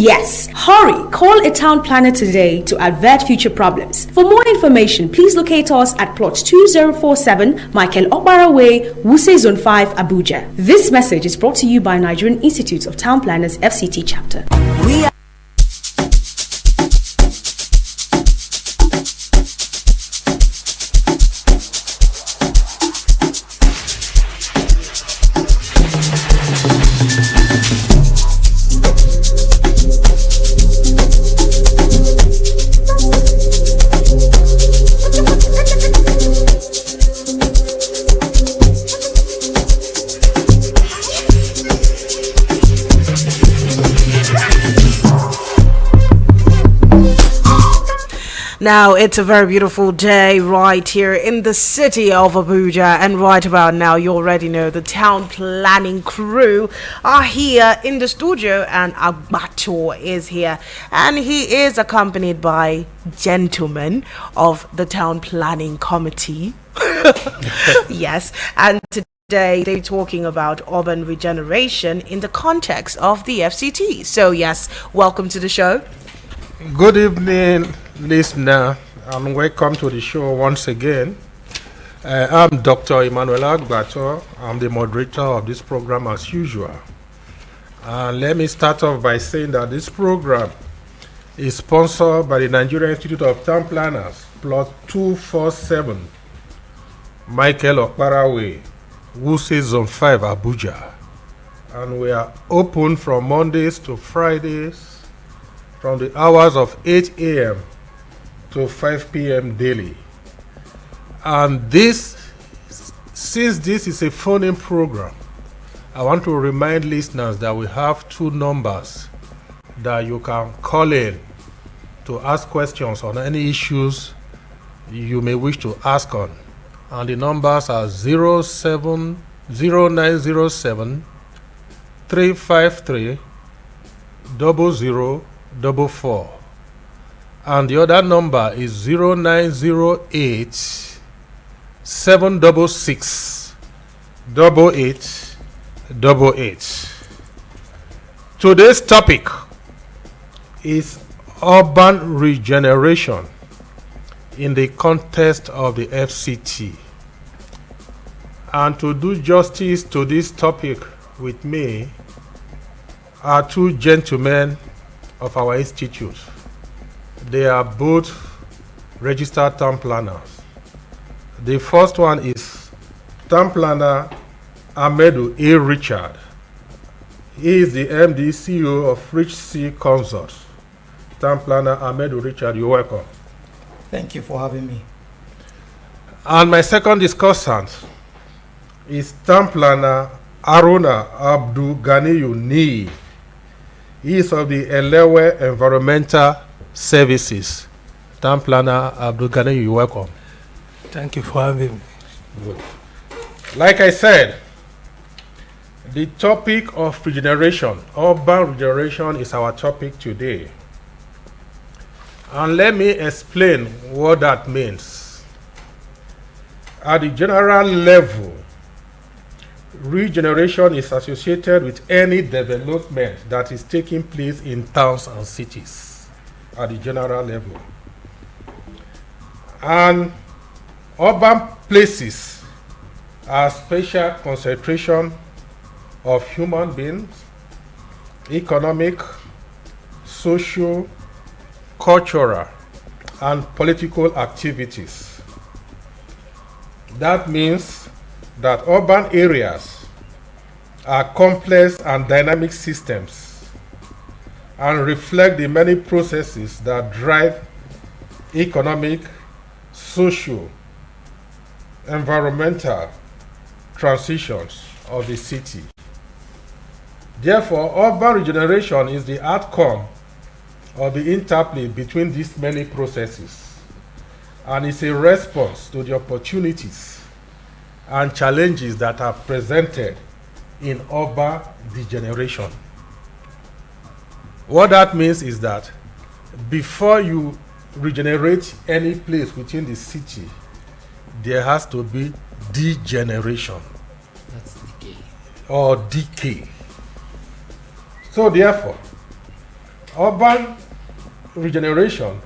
Yes, hurry! Call a town planner today to avert future problems. For more information, please locate us at plot 2047 Michael Okbara Way, Wuse Zone 5, Abuja. This message is brought to you by Nigerian Institute of Town Planners FCT chapter. Now, it's a very beautiful day right here in the city of Abuja, and right about now, you already know the town planning crew are here in the studio, and Agbato is here, and he is accompanied by gentlemen of the town planning committee. Yes, and today they're talking about urban regeneration in the context of the FCT. So, yes, welcome to the show. Good evening, listener, and welcome to the show once again. I'm Dr. Emmanuel Agbato. I'm the moderator of this program as usual. Let me start off by saying that this program is sponsored by the Nigerian Institute of Town Planners, plot 247, Michael Okbara Way, Wuse Zone 5, Abuja. And we are open from Mondays to Fridays, from the hours of 8 a.m. to 5 p.m. daily. And since this is a phone-in program, I want to remind listeners that we have two numbers that you can call in to ask questions on any issues you may wish to ask on. And the numbers are 0907 353 0044, and the other number is 0908 766 8888. Today's topic is urban regeneration in the context of the FCT. And to do justice to this topic with me are two gentlemen of our institute. They are both registered town planners. The first one is town planner Amedu A. Richard. He is the MD CEO of Rich C Consorts. Town planner Amedu Richard, you're welcome. Thank you for having me. And my second discussant is town planner Aruna Abdul Ganiyu Ni. He is of the Elewe Environmental Services. Town planner Abdul Ganiyu, you're welcome. Thank you for having me. Good. Like I said, the topic of regeneration, urban regeneration, is our topic today. And let me explain what that means. At the general level, regeneration is associated with any development that is taking place in towns and cities at the general level. And urban places are special concentration of human beings, economic, social, cultural, and political activities. That means that urban areas are complex and dynamic systems and reflect the many processes that drive economic, social, environmental transitions of the city. Therefore, urban regeneration is the outcome of the interplay between these many processes, and it's a response to the opportunities and challenges that are presented in urban degeneration. What that means is that before you regenerate any place within the city, there has to be degeneration. That's decay. Or decay. So therefore, Urban regeneration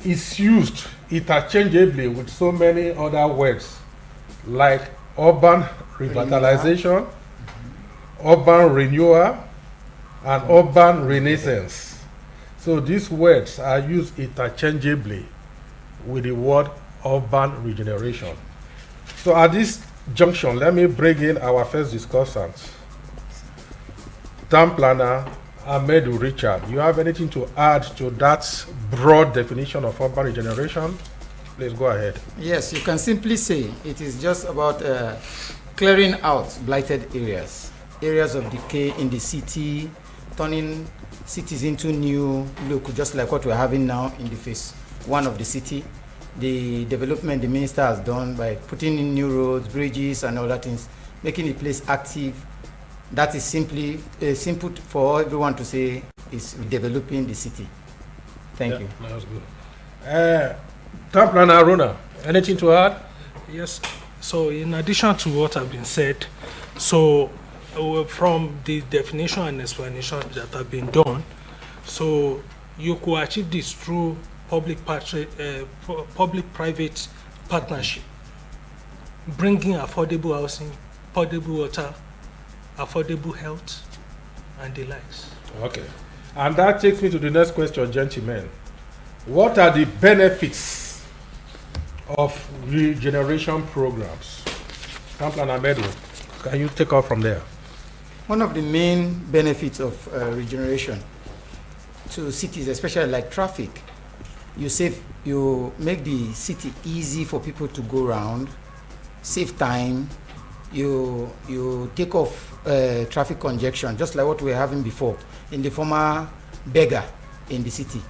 is used interchangeably with so many other words like urban revitalization, urban renewal, and urban renaissance. So these words are used interchangeably with the word urban regeneration. So at this junction, let me bring in our first discussant, town planner Amedu Richard. You have anything to add to that broad definition of urban regeneration? Please go ahead. Yes, you can simply say it is just about clearing out blighted areas, areas of decay in the city, turning cities into new look, just like what we're having now in the phase one of the city. The development the minister has done by putting in new roads, bridges, and other things, making the place active. That is simply simple for everyone to say is developing the city. Thank you. That was good. Town planner Rona, anything to add? Yes. So in addition to what have been said, so from the definition and explanation that have been done, so you could achieve this through public-private partnership, bringing affordable housing, affordable water, affordable health, and the likes. Okay. And that takes me to the next question, gentlemen. What are the benefits of regeneration programs? Councilor Amedu, can you take off from there? One of the main benefits of regeneration to cities, especially like traffic, you make the city easy for people to go around, save time, you take off traffic congestion, just like what we were having before in the former beggar in the city.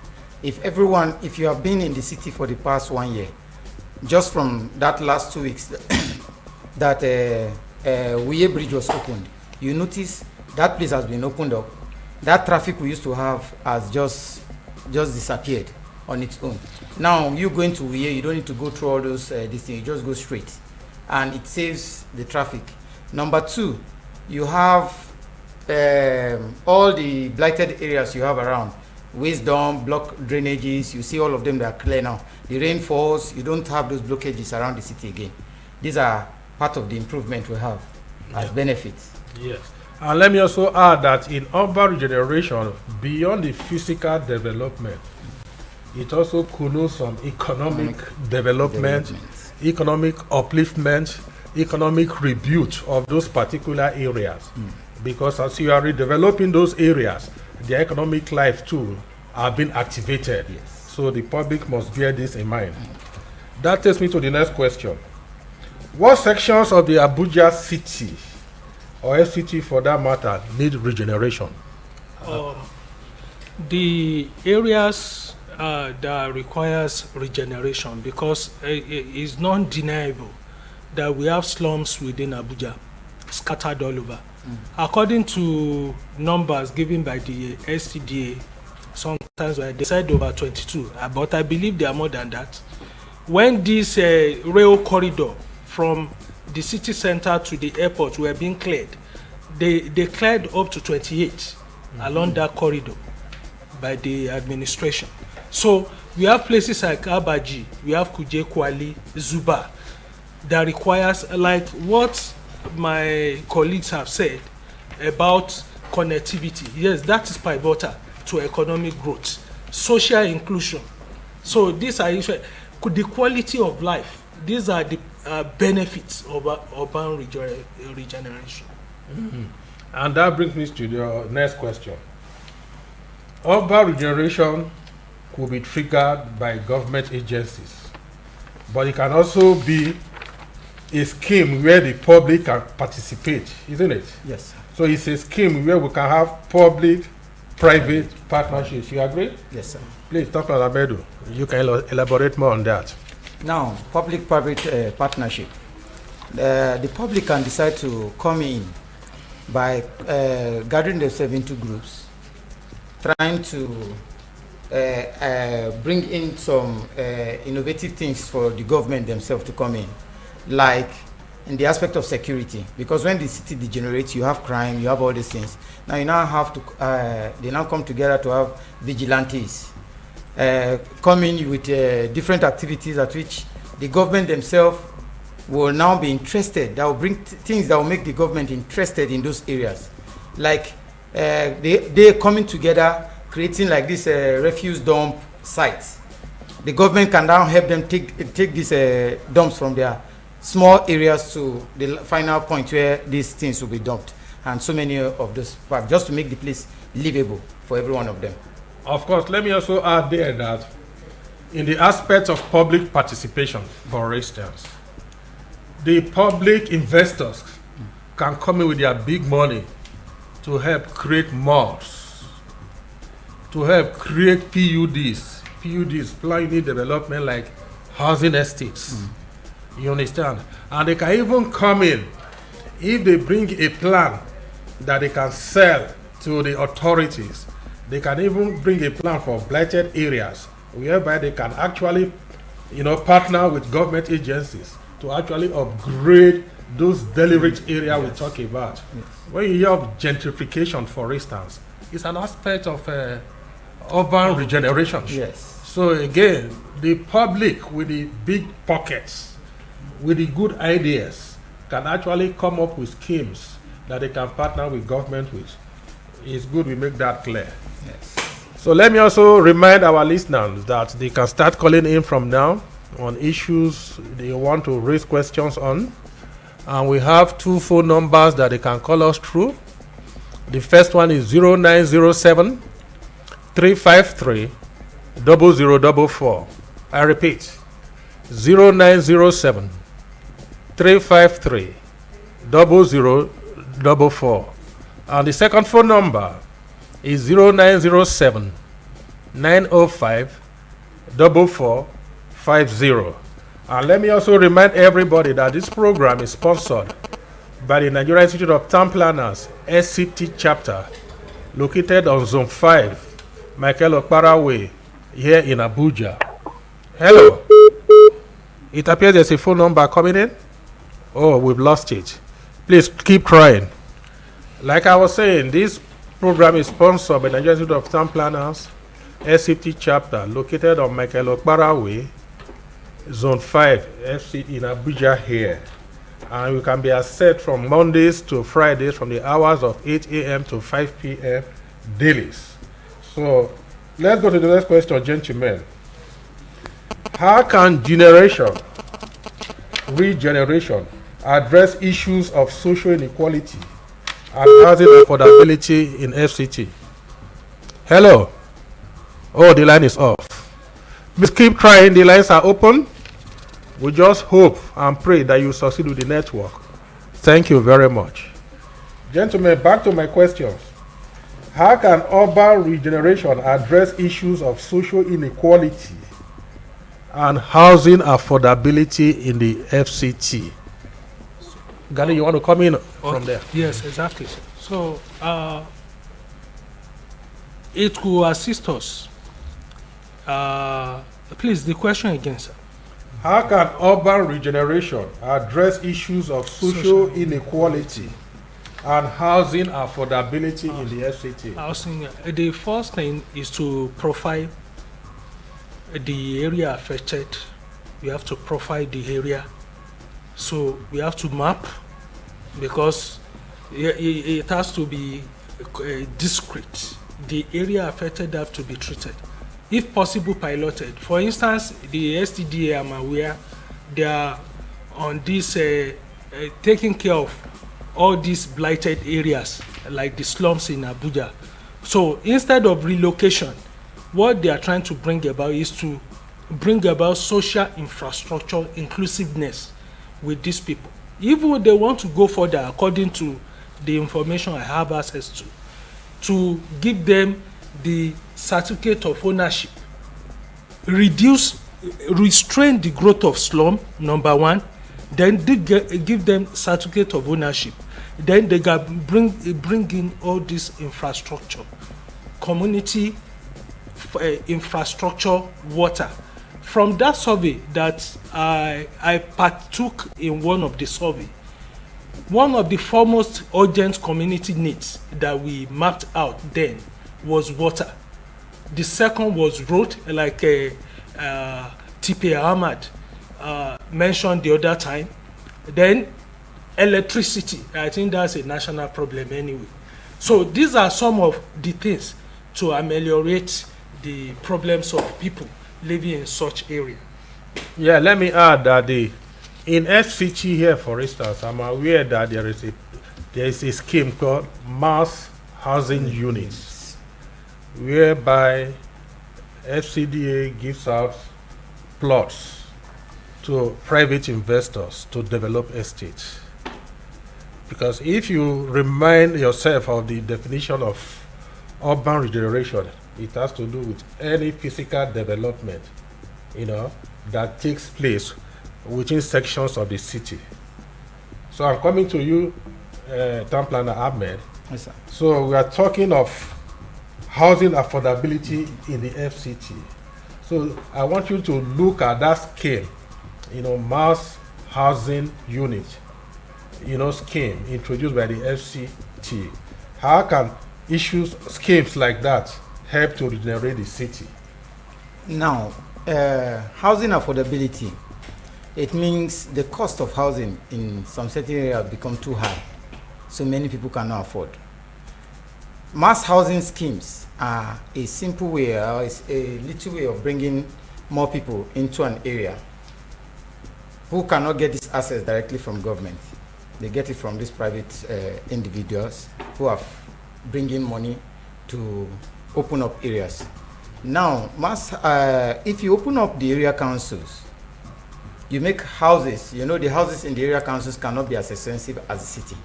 If you have been in the city for the past 1 year, just from that last 2 weeks that Wuye Bridge was opened, you notice that place has been opened up. That traffic we used to have has just disappeared on its own. Now you going to Wuye, you don't need to go through all those this thing. You just go straight, and it saves the traffic. Number two, you have all the blighted areas you have around. Wisdom, block drainages, you see all of them that are clear now. The rain falls, you don't have those blockages around the city again. These are part of the improvement we have as benefits. Yes. And let me also add that in urban regeneration, beyond the physical development, it also connotes some economic development, economic upliftment, economic rebuild of those particular areas. Because as you are redeveloping those areas, the economic life too are being activated. Yes. So the public must bear this in mind. That takes me to the next question. What sections of the Abuja city, or FCT for that matter, need regeneration? The areas that requires regeneration, because it is non-deniable that we have slums within Abuja scattered all over. According to numbers given by the SCDA, sometimes they said over 22, but I believe they are more than that. When this rail corridor from the city center to the airport were being cleared, they cleared up to 28 along that corridor by the administration. So we have places like Abaji, we have Kuje Kwali, Zuba, that requires, like what my colleagues have said about connectivity. Yes, that is pivotal to economic growth, social inclusion. So these are the quality of life. These are the benefits of urban regeneration. And that brings me to the next question. Urban regeneration could be triggered by government agencies, but it can also be a scheme where the public can participate, isn't it? Yes, sir. So it's a scheme where we can have public-private partnerships. You agree? Yes, sir. Please, Dr. Abedu, you can elaborate more on that. Now, public-private partnership. The public can decide to come in by gathering themselves into groups, trying to bring in some innovative things for the government themselves to come in, like in the aspect of security, because when the city degenerates, you have crime, you have all these things. Now you now have to, they now come together to have vigilantes coming with different activities at which the government themselves will now be interested. That will bring things that will make the government interested in those areas, like they coming together, creating like this refuse dump sites. The government can now help them take these dumps from their small areas to the final point where these things will be dumped, and so many of those parks, just to make the place livable for every one of them. Of course, let me also add there that in the aspect of public participation, for instance, the public investors can come in with their big money to help create malls, to help create PUDs, plan unit development, like housing estates. You understand? And they can even come in if they bring a plan that they can sell to the authorities. They can even bring a plan for blighted areas, whereby they can actually, partner with government agencies to actually upgrade those derelict areas we talk about. Yes. When you hear of gentrification, for instance, it's an aspect of urban regeneration. Yes. So again, the public with the big pockets, with the good ideas, can actually come up with schemes that they can partner with government with. It's good we make that clear. Yes. So let me also remind our listeners that they can start calling in from now on issues they want to raise questions on. And we have 2 phone numbers that they can call us through. The first one is 0907 353 0044. I repeat, 0907 353 0044. And the second phone number is 0907 905 4450. And let me also remind everybody that this program is sponsored by the Nigerian Institute of Town Planners SCT chapter, located on Zone 5, Michael Okpara Way, here in Abuja. Hello. It appears there's a phone number coming in. Oh, we've lost it. Please keep trying. Like I was saying, this program is sponsored by the Nigerian Institute of Town Planners SCT chapter, located on Michael Okpara Way, Zone 5, FC in Abuja here. And you can be accessed from Mondays to Fridays from the hours of 8 a.m. to 5 p.m. dailies. So let's go to the next question, gentlemen. How can regeneration address issues of social inequality and housing affordability in FCT? Hello? Oh, the line is off. Please keep trying. The lines are open. We just hope and pray that you succeed with the network. Thank you very much. Gentlemen, back to my questions. How can urban regeneration address issues of social inequality and housing affordability in the FCT? Gani, you want to come in from there? Yes, exactly. So it will assist us. Please, the question again, sir. How can urban regeneration address issues of social inequality and housing affordability in the FCT? Housing, the first thing is to profile the area affected. We have to profile the area. So we have to map, because it has to be discrete. The area affected have to be treated, if possible piloted. For instance, the STDA, I'm aware, they are on this taking care of all these blighted areas like the slums in Abuja. So instead of relocation, what they are trying to bring about is to bring about social infrastructure inclusiveness with these people. Even they want to go further, according to the information I have access to give them the certificate of ownership, restrain the growth of slum, number one, then they give them certificate of ownership, then they can bring in all this infrastructure, community infrastructure, water. From that survey that I partook in, one of the survey, one of the foremost urgent community needs that we mapped out then was water. The second was road, like T.P. Ahmad mentioned the other time. Then electricity. I think that's a national problem anyway. So these are some of the things to ameliorate the problems of people living in such area. Yeah, let me add that in FCT here, for instance, I'm aware that there is a scheme called mass housing units, whereby FCDA gives out plots to private investors to develop estates. Because if you remind yourself of the definition of urban regeneration, it has to do with any physical development, that takes place within sections of the city. So I'm coming to you, Town Planner Ahmed. Yes, sir. So we are talking of housing affordability in the FCT. So I want you to look at that scale, mass housing unit, scheme introduced by the FCT. How can schemes like that help to regenerate the city? Now, housing affordability, it means the cost of housing in some certain areas become too high, so many people cannot afford. Mass housing schemes are a simple way, or it's a little way of bringing more people into an area who cannot get this access directly from government. They get it from these private individuals who are bringing money to open up areas. Now, if you open up the area councils, you make houses, the houses in the area councils cannot be as expensive as the city.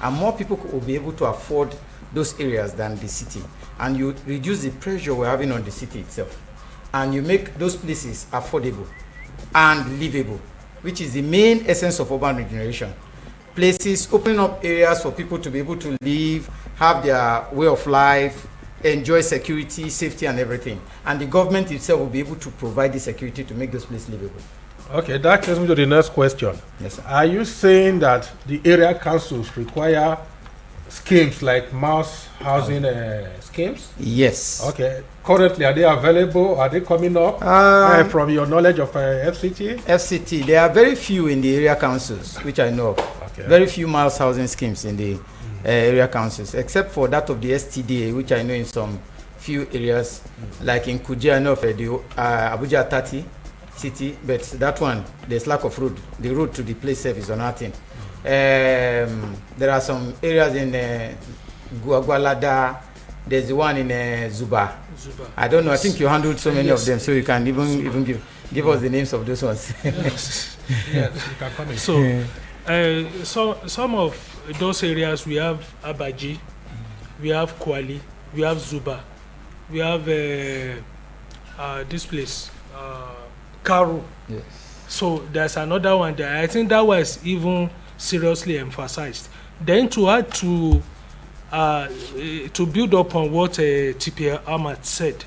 And more people will be able to afford those areas than the city. And you reduce the pressure we're having on the city itself. And you make those places affordable and livable, which is the main essence of urban regeneration. Places, opening up areas for people to be able to live, have their way of life, enjoy security, safety, and everything. And the government itself will be able to provide the security to make those places livable. Okay, that takes me to the next question. Yes, sir. Are you saying that the area councils require schemes like mass housing schemes? Yes. Okay. Currently, are they available? Are they coming up from your knowledge of FCT? FCT, there are very few in the area councils, which I know of. Okay. Very few mass housing schemes in the area councils, except for that of the STDA, which I know in some few areas, like in Kuje, I know of the Abuja 30 city, but that one, there's lack of road. The road to the place itself is on nothing. There are some areas in Guagualada. There's the one in Zuba. I don't know. I think you handled so many of them, so you can even give us the names of those ones. Yes, you can come in. So, some of those areas, we have Abaji, we have Kwali, we have Zuba, we have this place, Karu. Yes. So there's another one there. I think that was even seriously emphasized. Then to add to build up on what T.P. Ahmad said,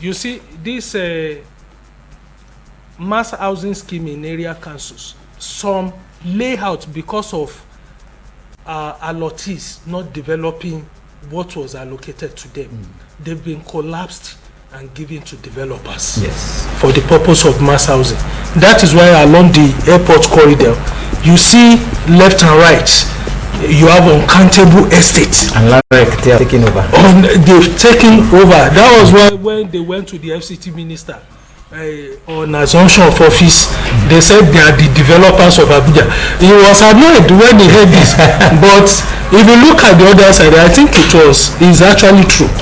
you see this mass housing scheme in area councils, some layout because of allottees not developing what was allocated to them. They've been collapsed and given to developers. Yes. For the purpose of mass housing. That is why along the airport corridor, you see left and right, you have uncountable estates. And like they are taking over. They've taken over. That was why when they went to the FCT minister on assumption of office, they said they are the developers of Abuja. He was annoyed when he heard this. But if you look at the other side, I think it's actually true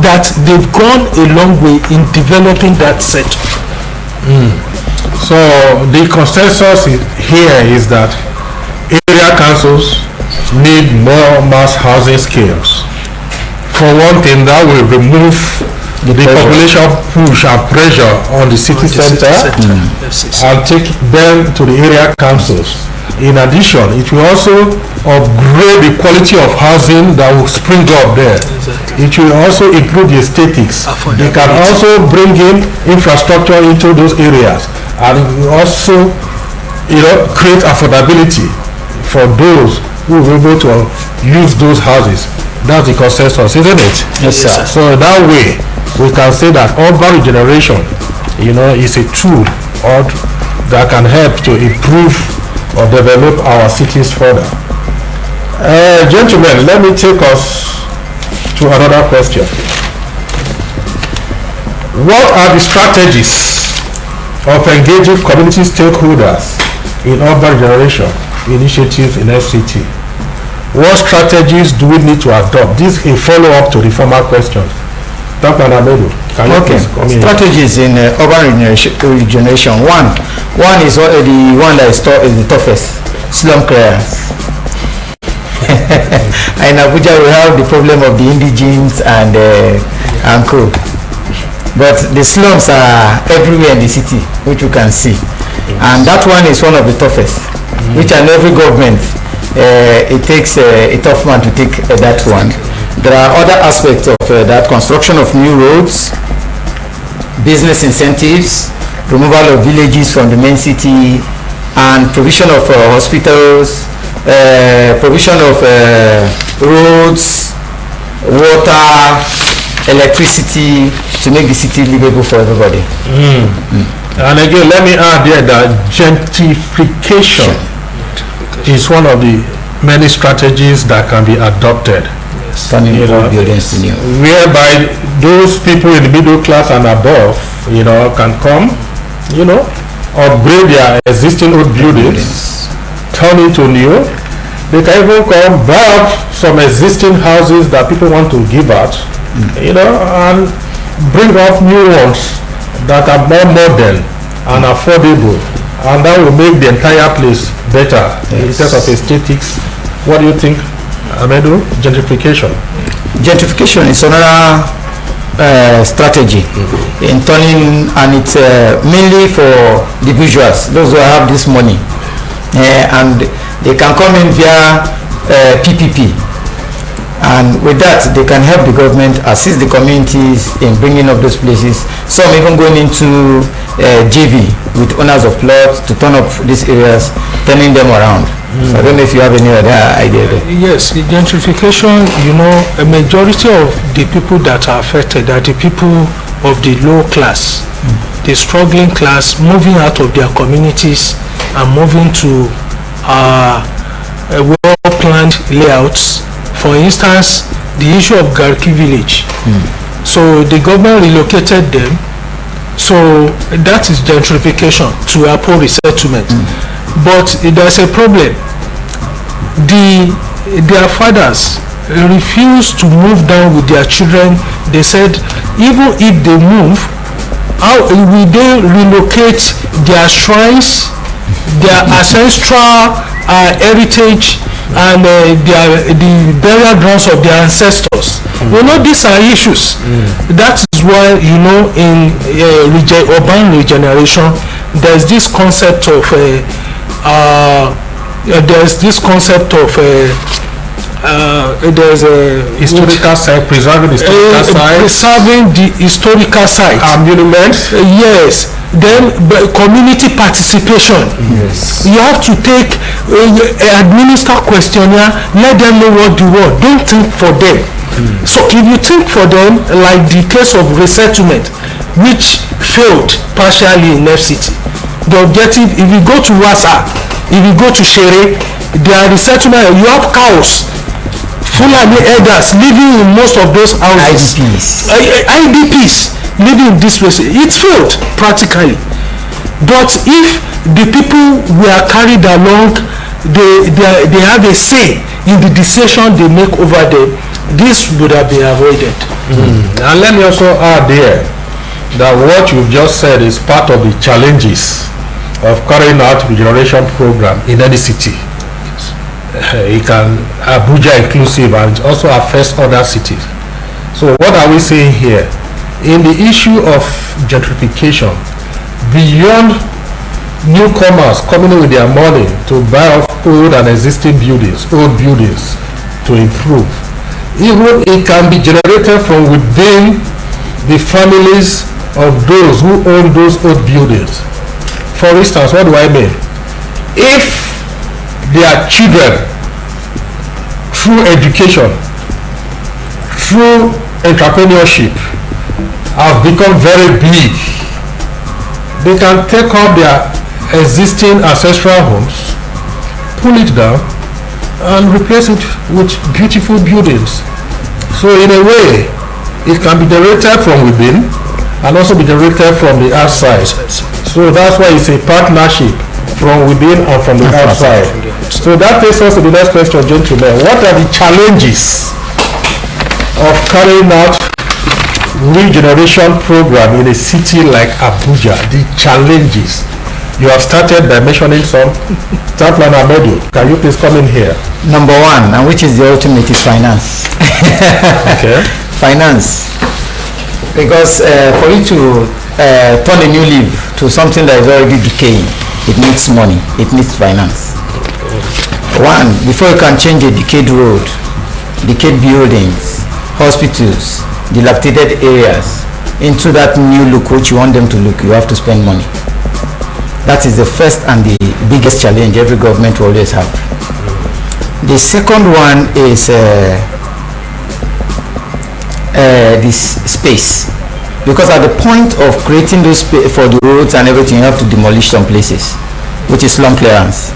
that they've gone a long way in developing that sector. So the consensus here is that area councils need more mass housing schemes. For one thing, that will remove the population push and pressure on the city center and take them to the area councils. In addition, it will also upgrade the quality of housing that will spring up there. Exactly. It will also improve the aesthetics. They can also bring in infrastructure into those areas and also, create affordability for those who will be able to use those houses. That's the consensus, isn't it? Yes, sir. So that way, we can say that urban regeneration, is a tool that can help to improve or develop our cities further. Gentlemen, let me take us to another question. What are the strategies of engaging community stakeholders in urban regeneration initiatives in FCT? What strategies do we need to adopt? This is a follow-up to the former question. Dr. Namedo, can you please come in? Strategies in urban regeneration. One is the one that is the toughest. Slum clearance. In Abuja, we have the problem of the indigenes and co. But the slums are everywhere in the city, which you can see. And that one is one of the toughest, which in every government, it takes a tough man to take that one. There are other aspects of that: construction of new roads, business incentives, removal of villages from the main city, and provision of hospitals, provision of roads, water, electricity, to make the city livable for everybody. And again, let me add here that gentrification is one of the many strategies that can be adopted. Turning old buildings to new. Whereby those people in the middle class and above, can come, upgrade their existing old buildings, turn into new. They can even come buy up some existing houses that people want to give out, and bring up new ones that are more modern and affordable, and that will make the entire place better in terms of aesthetics. What do you think, Amedu? Gentrification. Gentrification is another strategy in turning, and it's mainly for the bourgeois, those who have this money, and they can come in via PPP. And with that, they can help the government assist the communities in bringing up those places. Some even going into JV with owners of plots to turn up these areas, turning them around. So I don't know if you have any other idea there. Yes, the gentrification, a majority of the people that are affected are the people of the low class, the struggling class, moving out of their communities and moving to well-planned layouts. For instance, the issue of Garki village. So the government relocated them. So that is gentrification to Apo resettlement. But there's a problem. Their fathers refused to move down with their children. They said even if they move, how will they relocate their shrines, their ancestral heritage, and the burial grounds of their ancestors? These are issues. That is why in urban regeneration, there's this concept of there's a historical site, preserving the historical site, preserving the historical site, monuments. Yes. Then community participation. Yes. You have to take administer questionnaire, let them know what you want. Don't think for them. So if you think for them, like the case of resettlement, which failed partially in FCT, the objective, if you go to Wasa, if you go to Shere, their resettlement, you have cows, Fulani elders living in most of those houses. IDPs living in this place. It failed practically. But if the people were carried along, they have a say in the decision they make over them, this would have been avoided. And let me also add here that what you've just said is part of the challenges of carrying out regeneration program in any city. It can Abuja inclusive, and it also affects other cities. So what are we saying here? In the issue of gentrification, beyond newcomers coming in with their money to buy off old and existing buildings, old buildings to improve, even it can be generated from within the families of those who own those old buildings. For instance, what do I mean? If their children through education, through entrepreneurship, have become very big. They can take up their existing ancestral homes, pull it down, and replace it with beautiful buildings. So in a way, it can be generated from within and also be generated from the outside. So that's why it's a partnership from within and from the outside. So that takes us to the next question, gentlemen. What are the challenges of carrying out regeneration program in a city like Abuja? The challenges. You have started by mentioning some. Town Planner Medu, can you please come in here? Number one, and which is the ultimate, is finance. Okay. Finance. Because for you to turn a new leaf to something that is already decaying, it needs money, it needs finance. One, before you can change a decayed road, decayed buildings, hospitals, dilapidated areas into that new look which you want them to look, you have to spend money. That is the first and the biggest challenge every government will always have. The second one is this space, because at the point of creating those space for the roads and everything, you have to demolish some places, which is slum clearance.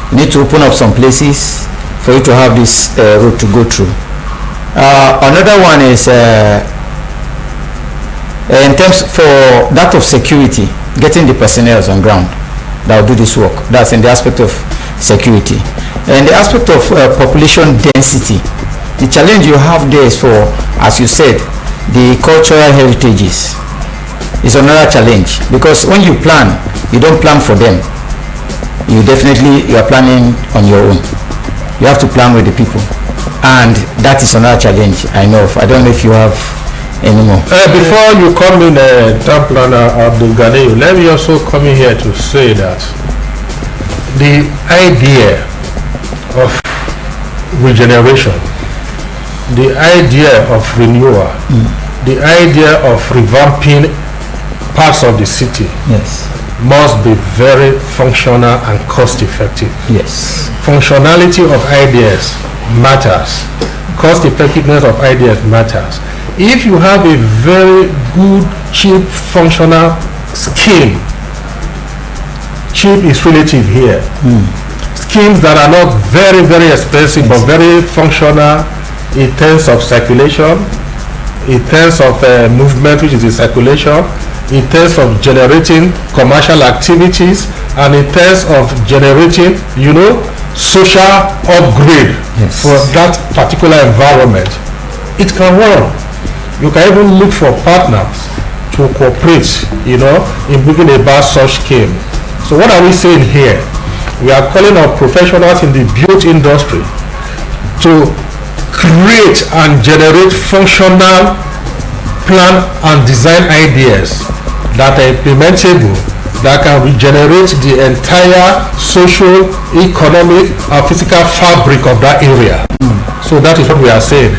You need to open up some places for you to have this road to go through. Another one is in terms for that of security, getting the personnel on ground that will do this work. That's in the aspect of security. And the aspect of population density, the challenge you have there is for, as you said, the cultural heritages is another challenge, because when you plan, you don't plan for them. You are planning on your own. You have to plan with the people, and that is another challenge I know of. I don't know if you have any more. Before you come in, Town Planner Abdul Ghani, let me also come in here to say that the idea of regeneration, the idea of renewal, the idea of revamping parts of the city, Yes. must be very functional and cost effective. Yes. Functionality of ideas matters. Cost effectiveness of ideas matters. If you have a very good, cheap, functional scheme, cheap is relative here. Schemes that are not very, very expensive but very functional in terms of circulation, in terms of movement, which is in circulation, in terms of generating commercial activities, and in terms of generating, social upgrade for that particular environment. It can run. You can even look for partners to cooperate, in bringing about such scheme. So what are we saying here? We are calling on professionals in the built industry to create and generate functional plan and design ideas that are implementable, that can regenerate the entire social, economic, and physical fabric of that area. So that is what we are saying.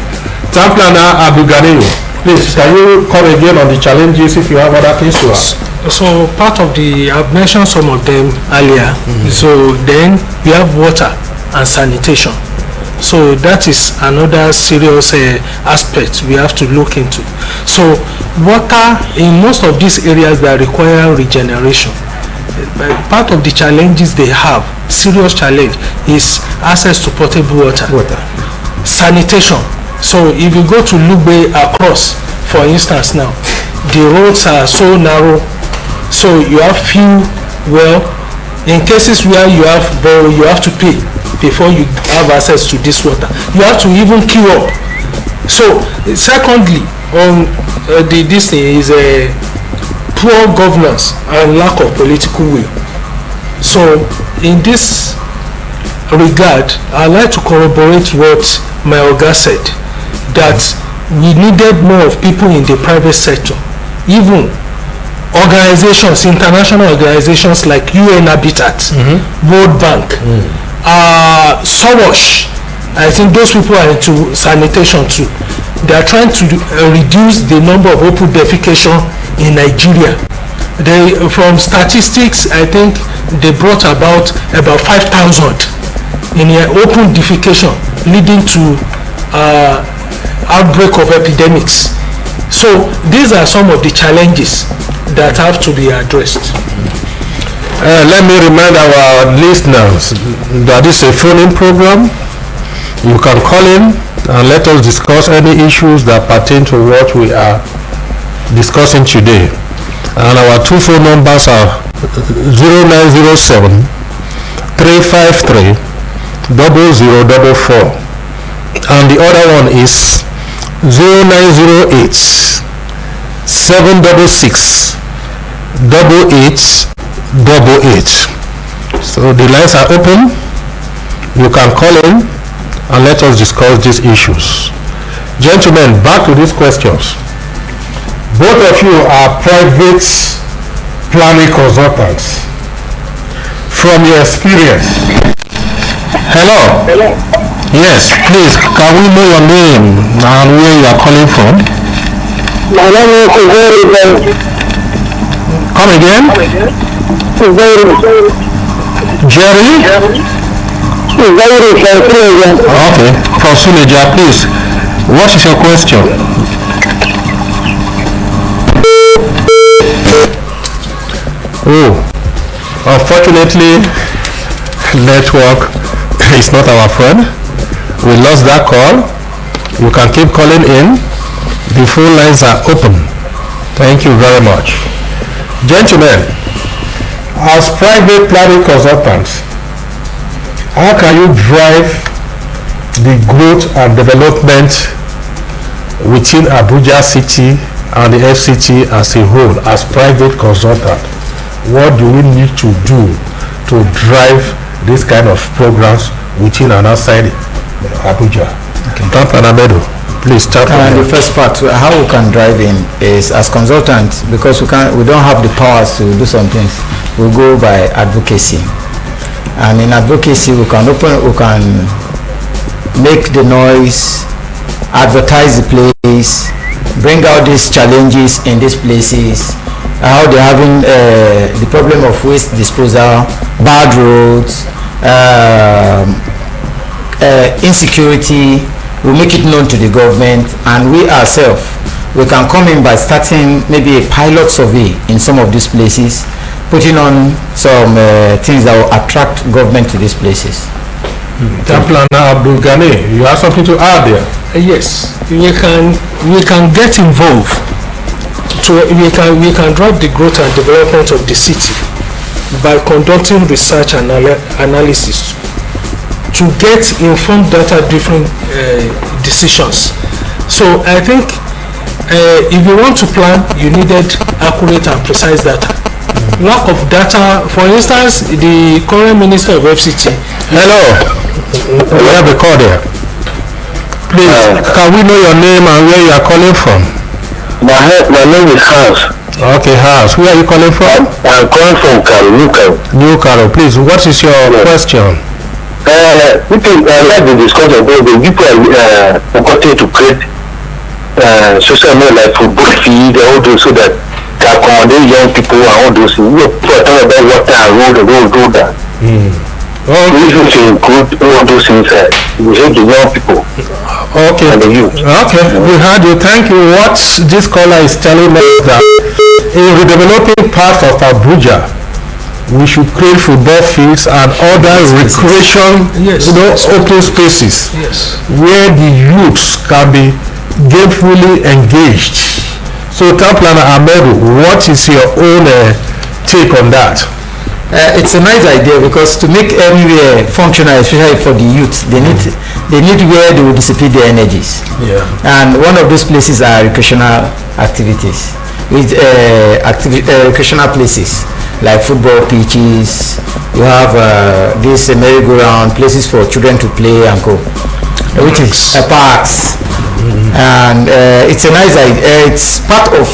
Town Planner Abdul Ghani, please, can you come again on the challenges if you have other things to ask? So part of I've mentioned some of them earlier. So then we have water and sanitation. So that is another serious aspect we have to look into. So water in most of these areas that require regeneration, part of the challenges they have, serious challenge, is access to potable water. Sanitation. So if you go to Lugbe across, for instance now, the roads are so narrow, so you have few in cases where you have borrow, you have to pay before you have access to this water. You have to even queue up. So secondly, this thing is poor governance and lack of political will. So in this regard, I'd like to corroborate what my Oga said, that we needed more of people in the private sector, even organizations, international organizations like UN Habitat, World Bank, SOWOSH. I think those people are into sanitation too. They are trying to reduce the number of open defecation in Nigeria. From statistics, I think they brought about 5,000 in open defecation, leading to outbreak of epidemics. So these are some of the challenges that have to be addressed. Let me remind our listeners that this is a phone-in program. You can call in and let us discuss any issues that pertain to what we are discussing today. And our two phone numbers are 0907 353 0044, and the other one is 0908 766 8888. So the lines are open. You can call in and let us discuss these issues. Gentlemen, back to these questions. Both of you are private planning consultants. From your experience. Hello. Yes, please, can we know your name and where you are calling from? My name is Come again? Jerry? Okay, from Suleja, please. What is your question? Oh, unfortunately, network is not our friend. We lost that call. You can keep calling in. The phone lines are open. Thank you very much. Gentlemen, as private planning consultants, how can you drive the growth and development within Abuja City and the FCT as a whole as private consultant? What do we need to do to drive this kind of programs within and outside Abuja? Okay. Please start. The first part, how we can drive in is as consultants, because we don't have the powers to do some things. We go by advocacy, and in advocacy we can make the noise, advertise the place, bring out these challenges in these places, how they're having the problem of waste disposal, bad roads, insecurity. We make it known to the government, and we ourselves, we can come in by starting maybe a pilot survey in some of these places, putting on some things that will attract government to these places. Tamplan Abdul Ghani, you have something to add there? Yes, we can get involved. We can drive the growth and development of the city by conducting research and analysis to get informed data-driven decisions. So I think if you want to plan, you needed accurate and precise data. Lack of data, for instance, the current minister of FCT. Hello, we have a call there. Please, can we know your name and where you are calling from? My name is Hans. Okay, Hans. Where are you calling from? I'm calling from New Caro. Please, what is your question? People like the discussion about the people wanting to create social media like football field and all those, so that they accommodate young people and all those things. People are talking about water and road that. We need to include all those things. We help the young people. Okay. And the youth. Okay, we heard you. Thank you. What this caller is telling us that in the developing parts of Abuja, we should create football fields and other recreation, open spaces where the youths can be gainfully engaged. So, Town Planner Ahmedu, what is your own take on that? It's a nice idea, because to make everywhere functional, especially for the youth, they need where they will dissipate their energies. Yeah. And one of those places are recreational activities, with recreational places like football pitches. You have this merry-go-round places for children to play and go, which is parks. And it's a nice idea. It's part of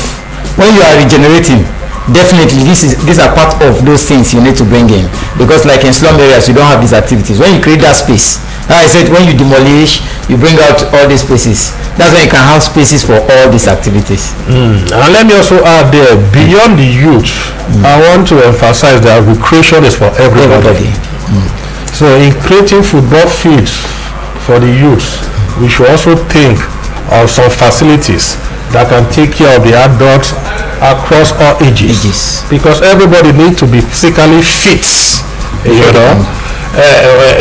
when you are regenerating. Definitely, these are part of those things you need to bring in, because like in slum areas you don't have these activities. When you create that space, like I said, when you demolish, you bring out all these spaces. That's when you can have spaces for all these activities. And let me also add there, beyond the youth, I want to emphasize that recreation is for everybody. So in creating football fields for the youth, we should also think of some facilities that can take care of the adults across all ages. Because everybody needs to be physically fit, you know.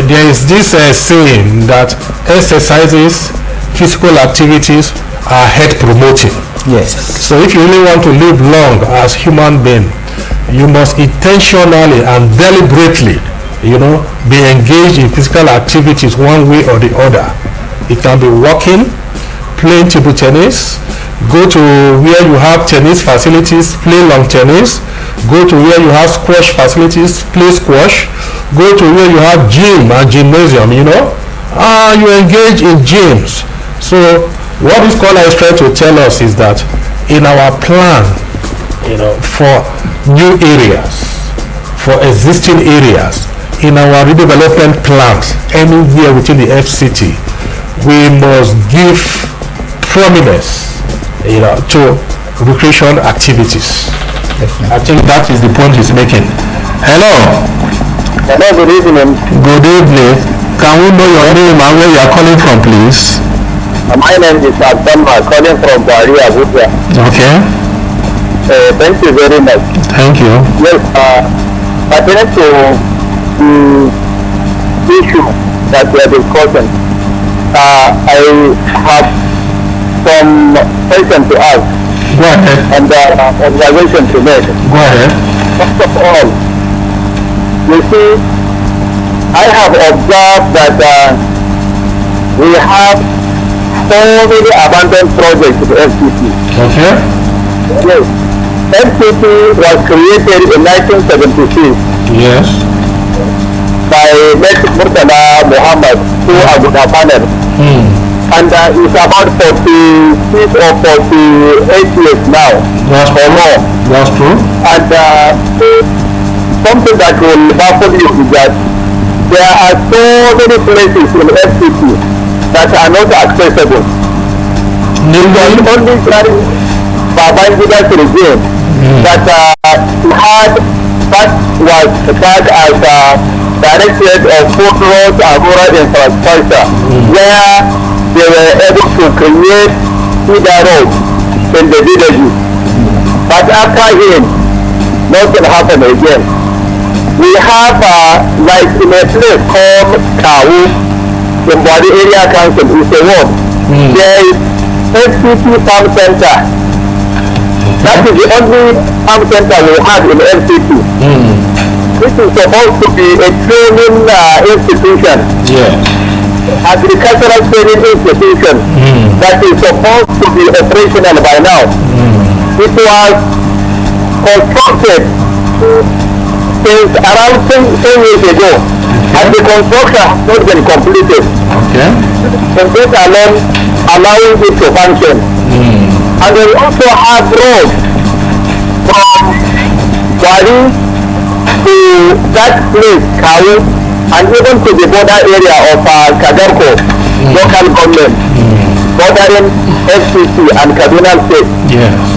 There is this saying that exercises, physical activities are health promoting. Yes. So if you really want to live long as human being, you must intentionally and deliberately, you know, be engaged in physical activities one way or the other. It can be walking, playing table tennis, go to where you have tennis facilities, play lawn tennis, go to where you have squash facilities, play squash, go to where you have gym and gymnasium, you know, you engage in gyms. So what this caller is trying to tell us is that in our plan, you know, for new areas, for existing areas, in our redevelopment plans, anywhere within the FCT, we must give prominence, you know, to recreation activities. Definitely. I think that is the point he's making. Hello. Hello, good evening. Good evening. Can we know your name and where you are calling from, please? My name is Abdullah, calling from Abuja. Okay. Thank you very much. Thank you. Yes, pertaining to the issue that we are discussing, I have some questions to ask. Go ahead. And observation to make. Go ahead. First of all, you see, I have observed that we have so many abandoned projects in FCT. Okay. Yes. FCT was created in 1976 Yes. by Mr. Murtala Muhammad to Abuja panel. And it's about 46 or 48 years now. That's or more. That's true. And something that will baffle you is that there are so many places in FCT that are not accessible. It was only during Babangida's regime that he had what was tagged as Directorate of Food Roads and Rural Infrastructure, where they were able to create feeder roads in the villages. But after him, nothing happened again. We have like in a place called Kawu, in Body Area Council, is a ward. There is FCT Farm Center. That is the only farm center we have in FCT. This is supposed to be a training institution. Agricultural training institution that is supposed to be operational by now. It was constructed since around 10 years ago, and the construction has not been completed. And this alone allowing it to function. And we also have roads from Wari to that place, Kawu, and even to the border area of Kagarko, local government, bordering FCT and Kaduna State.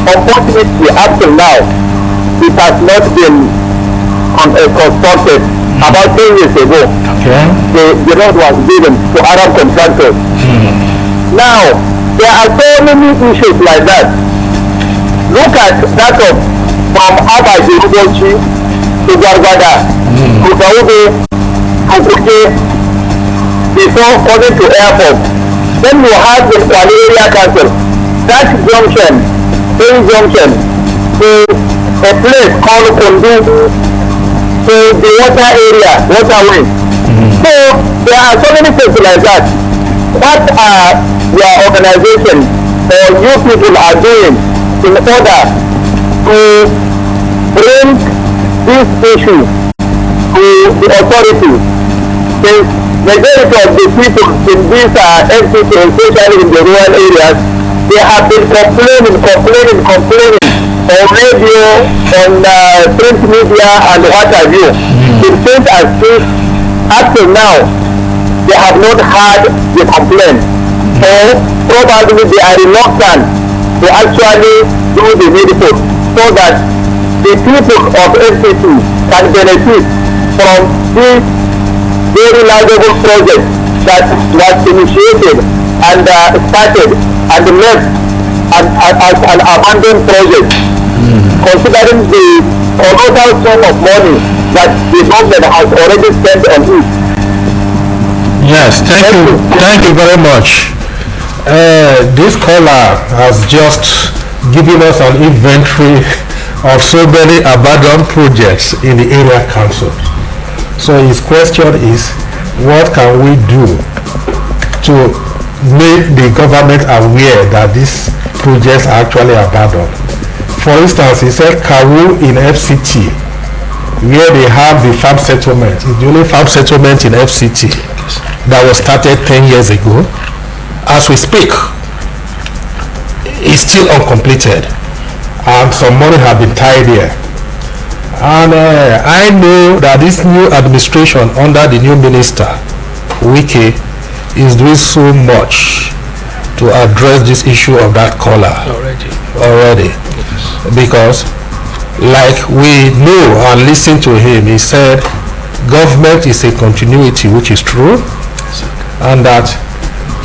Unfortunately, up till now, it has not been constructed. About 10 years ago, the road was given to Arab contractors. Now, there are so many issues like that. Look at that of from Abaji Ugochi to Gargada, to Gaube, to Kuke, before coming to airport. Then you have the Kwale Area Council. That junction, same junction, to a place called Kundu, to the water area, waterway. So there are so many things like that. What are your organization or you people are doing in order to bring this issue to the authorities? Since majority of the people in these FCT, especially in the rural areas, they have been complaining on radio, on print media and what have you. It seems as if up till now they have not had the complaint, or probably they are reluctant to actually do the needful so that the people of FCT can benefit from this very laudable project that was initiated and started and left as an abandoned project, considering the colossal sum of money that the government has already spent on it. Yes, thank you very much. This caller has just given us an inventory of so many abandoned projects in the area council. So his question is, what can we do to make the government aware that these projects are actually abandoned? For instance, he said Kawu in FCT, where they have the farm settlement, it's the only farm settlement in FCT that was started 10 years ago. As we speak, it's still uncompleted, and some money have been tied there. And I know that this new administration under the new minister, Wiki, is doing so much to address this issue of that caller already. Because like we know and listen to him, he said government is a continuity, which is true, and that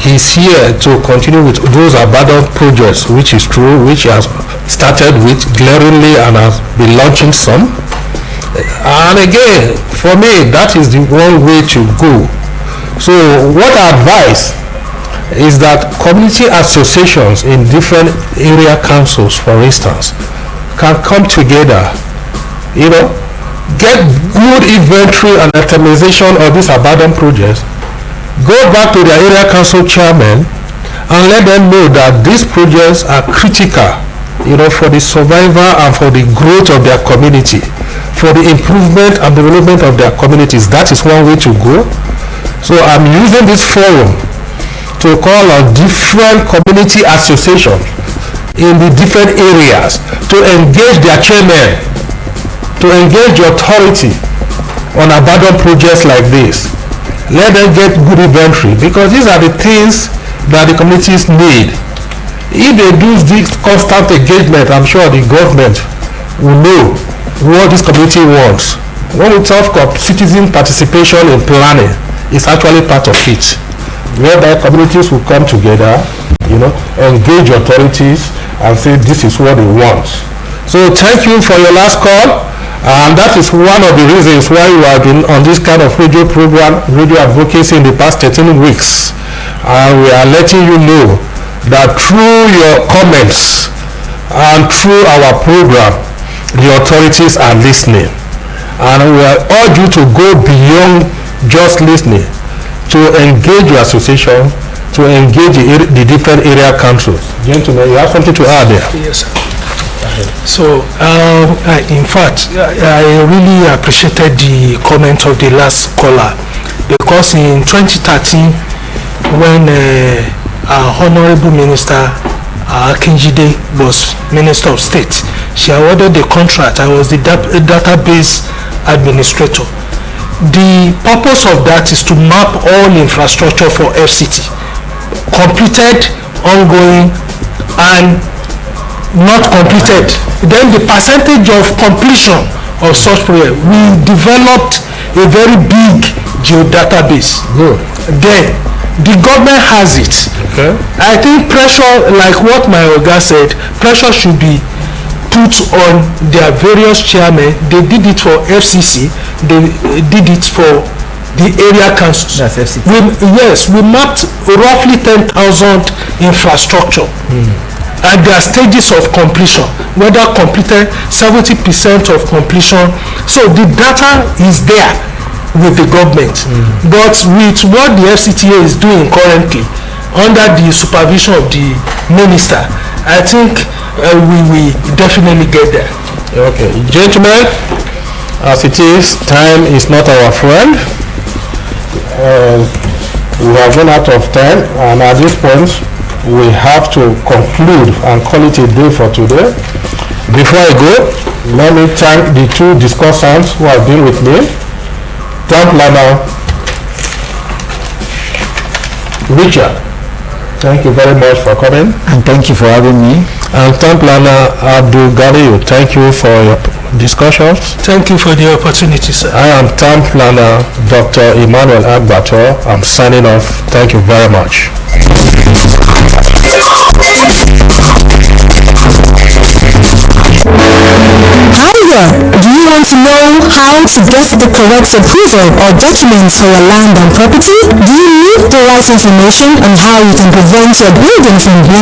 he's here to continue with those abandoned projects, which is true, which he has started with glaringly and has been launching some. And again, for me, that is the one way to go. So what I advise is that community associations in different area councils, for instance, can come together, get good inventory and itemization of these abandoned projects, go back to their area council chairman and let them know that these projects are critical, for the survival and for the growth of their community, for the improvement and development of their communities. That is one way to go. So I'm using this forum to call on different community associations in the different areas to engage their chairman, to engage the authority on abandoned projects like this. Let them get good inventory, because these are the things that the communities need. If they do this constant engagement, I'm sure the government will know what this community wants. When we talk of citizen participation in planning, it's actually part of it, whereby communities will come together, engage authorities and say this is what they want. So thank you for your last call, and that is one of the reasons why we have been on this kind of radio program, radio advocacy, in the past 13 weeks. And we are letting you know that through your comments and through our program, the authorities are listening, and we urge you to go beyond just listening, to engage your association, to engage the different area councils. Gentlemen, you have something to add there? Yes, sir. So, in fact, I really appreciated the comment of the last caller, because in 2013, when our Honorable Minister Akinjide was Minister of State, she awarded the contract. I was the database administrator. The purpose of that is to map all infrastructure for FCT, completed, ongoing, and not completed. Then the percentage of completion of such project, we developed a very big geodatabase. Good. Then the government has it. Okay. I think pressure, like what my Oga said, pressure should be put on their various chairmen. They did it for FCC, they did it for the area councils. That's FCC. We mapped roughly 10,000 infrastructure. At their stages of completion, whether completed 70% of completion. So the data is there with the government. But with what the FCTA is doing currently, under the supervision of the minister, I think we will definitely get there. Okay, gentlemen, as it is, time is not our friend. We have run out of time, and at this point, we have to conclude and call it a day for today. Before I go, let me thank the two discussants who have been with me. Town planner Richard, thank you very much for coming. And thank you for having me. And town planner Abdul Ghani, thank you for your discussions. Thank you for the opportunity, sir. I am town planner Dr. Emmanuel Agbato. I'm signing off. Thank you very much. Hi there! Do you want to know how to get the correct approval or documents for your land and property? Do you need the right information on how you can prevent your building from being